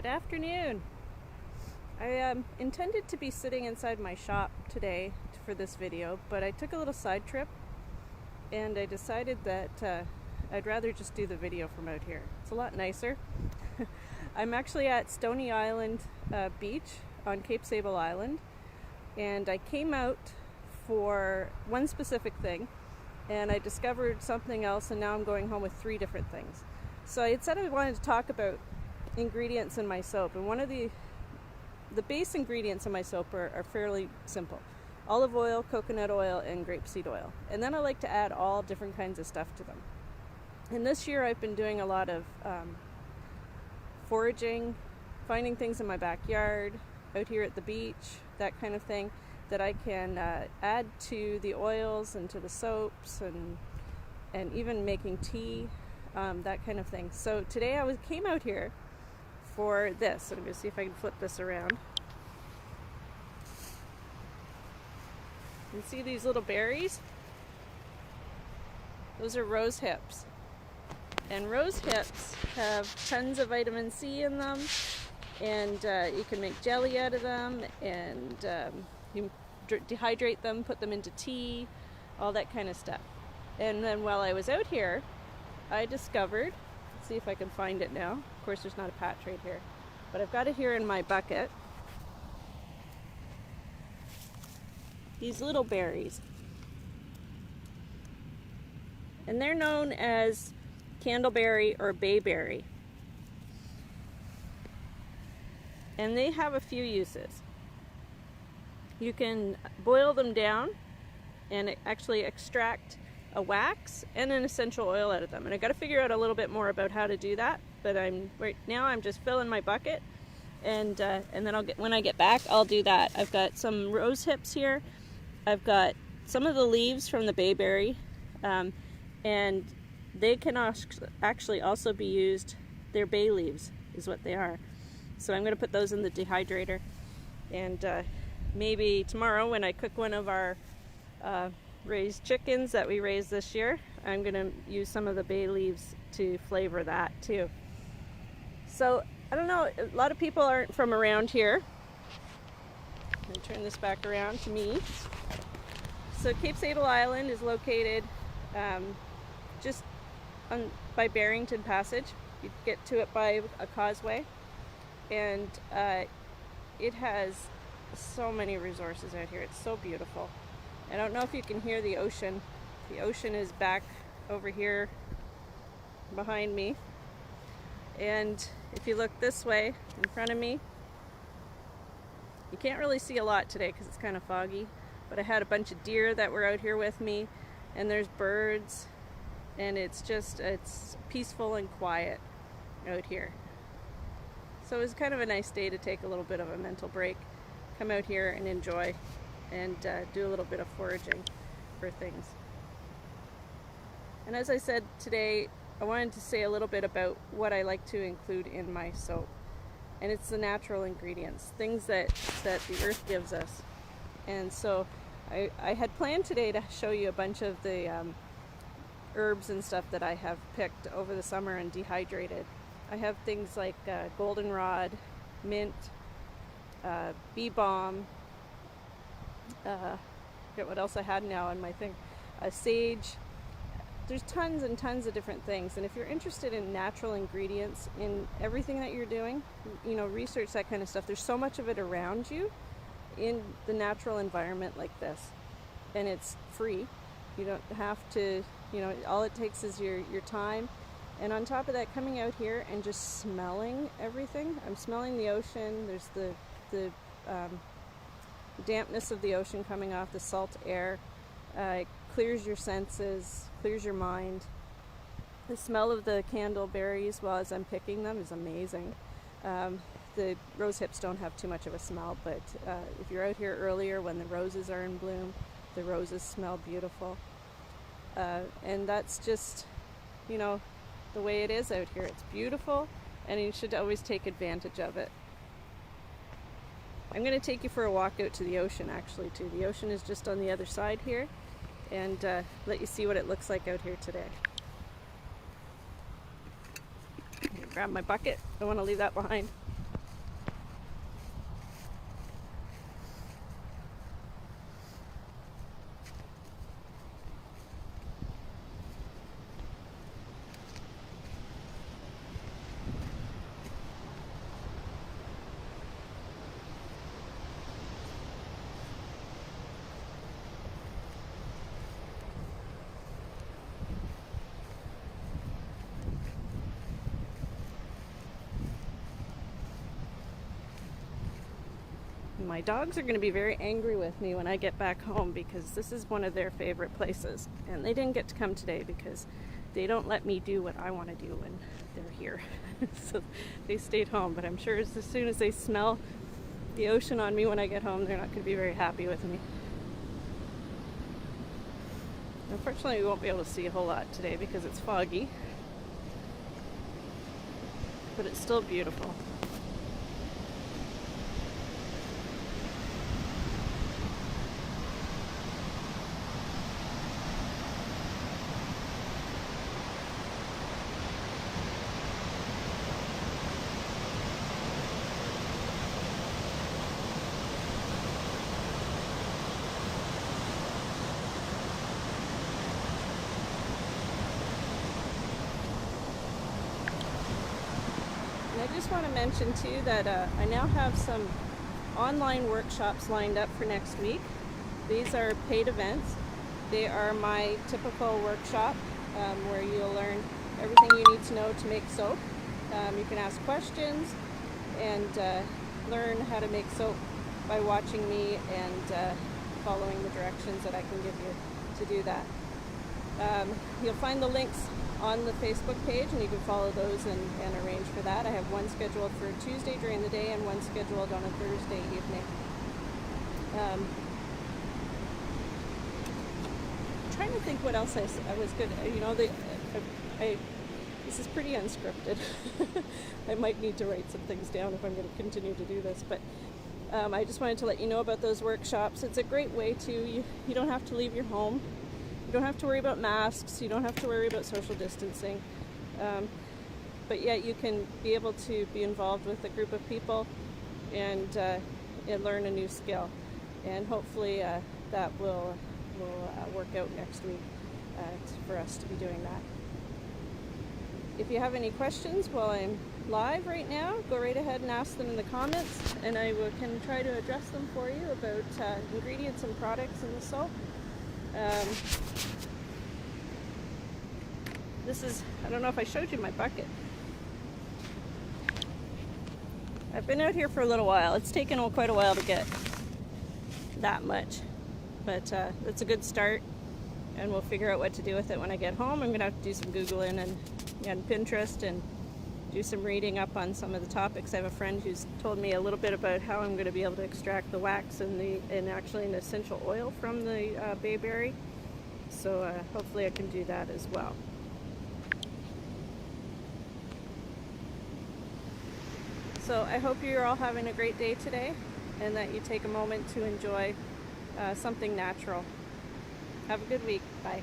Good afternoon. I intended to be sitting inside my shop today for this video, but I took a little side trip and I decided that I'd rather just do the video from out here. It's a lot nicer. I'm actually at Stony Island Beach on Cape Sable Island, and I came out for one specific thing and I discovered something else, and now I'm going home with 3 different things. So I had said I wanted to talk about ingredients in my soap, and one of the base ingredients in my soap are fairly simple: olive oil, coconut oil, and grapeseed oil. And then I like to add all different kinds of stuff to them. And this year I've been doing a lot of foraging, finding things in my backyard, out here at the beach, that kind of thing, that I can add to the oils and to the soaps, and even making tea, that kind of thing. So today I came out here for this. I'm going to see if I can flip this around. You can see these little berries? Those are rose hips. And rose hips have tons of vitamin C in them, and you can make jelly out of them, and you dehydrate them, put them into tea, all that kind of stuff. And then while I was out here, I discovered, let's see if I can find it now. Of course, there's not a patch right here, but I've got it here in my bucket. These little berries. And they're known as candleberry or bayberry. And they have a few uses. You can boil them down and actually extract a wax and an essential oil out of them. And I got to figure out a little bit more about how to do that. But right now I'm just filling my bucket, and then when I get back, I'll do that. I've got some rose hips here. I've got some of the leaves from the bayberry, and they can actually also be used. They're bay leaves, is what they are. So I'm going to put those in the dehydrator, and maybe tomorrow when I cook one of our raised chickens that we raised this year, I'm going to use some of the bay leaves to flavor that too. So I don't know, a lot of people aren't from around here. I'm going to turn this back around to me. So Cape Sable Island is located just by Barrington Passage. You get to it by a causeway, and it has so many resources out here. It's so beautiful. I don't know if you can hear the ocean. The ocean is back over here behind me. And if you look this way in front of me, you can't really see a lot today because it's kind of foggy, but I had a bunch of deer that were out here with me, and there's birds, and it's peaceful and quiet out here. So it was kind of a nice day to take a little bit of a mental break, come out here and enjoy, and do a little bit of foraging for things. And as I said today, I wanted to say a little bit about what I like to include in my soap. And it's the natural ingredients, things that the earth gives us. And so I had planned today to show you a bunch of the herbs and stuff that I have picked over the summer and dehydrated. I have things like goldenrod, mint, bee balm, forget what else I had now on my thing, sage. There's tons and tons of different things, and if you're interested in natural ingredients in everything that you're doing, research that kind of stuff. There's so much of it around you in the natural environment like this, and it's free. You don't have to, all it takes is your time. And on top of that, coming out here and just smelling everything. I'm smelling the ocean. There's the dampness of the ocean coming off, the salt air. It clears your senses, clears your mind. The smell of the candleberries while as I'm picking them is amazing. The rose hips don't have too much of a smell, but if you're out here earlier when the roses are in bloom, the roses smell beautiful. And that's just, the way it is out here. It's beautiful, and you should always take advantage of it. I'm going to take you for a walk out to the ocean, actually, too. The ocean is just on the other side here, and let you see what it looks like out here today. Grab my bucket. Don't want to leave that behind. My dogs are going to be very angry with me when I get back home because this is one of their favorite places. And they didn't get to come today because they don't let me do what I want to do when they're here. So they stayed home, but I'm sure as soon as they smell the ocean on me when I get home, they're not going to be very happy with me. Unfortunately, we won't be able to see a whole lot today because it's foggy, but it's still beautiful. I just want to mention too that I now have some online workshops lined up for next week. These are paid events. They are my typical workshop where you'll learn everything you need to know to make soap. You can ask questions and learn how to make soap by watching me and following the directions that I can give you to do that. You'll find the links on the Facebook page, and you can follow those and arrange for that. I have one scheduled for Tuesday during the day and one scheduled on a Thursday evening. I'm trying to think what else I was good. You know, this is pretty unscripted. I might need to write some things down if I'm going to continue to do this, but I just wanted to let you know about those workshops. It's a great way to, you don't have to leave your home. You don't have to worry about masks, you don't have to worry about social distancing, but yet you can be able to be involved with a group of people and learn a new skill. And hopefully that will work out next week for us to be doing that. If you have any questions while I'm live right now, go right ahead and ask them in the comments, and I can try to address them for you about ingredients and products in the soap. This is, I don't know if I showed you my bucket. I've been out here for a little while. It's taken quite a while to get that much, but it's a good start, and we'll figure out what to do with it when I get home. I'm gonna have to do some Googling and Pinterest and do some reading up on some of the topics. I have a friend who's told me a little bit about how I'm going to be able to extract the wax and actually an essential oil from the bayberry. So hopefully I can do that as well. So I hope you're all having a great day today, and that you take a moment to enjoy something natural. Have a good week. Bye.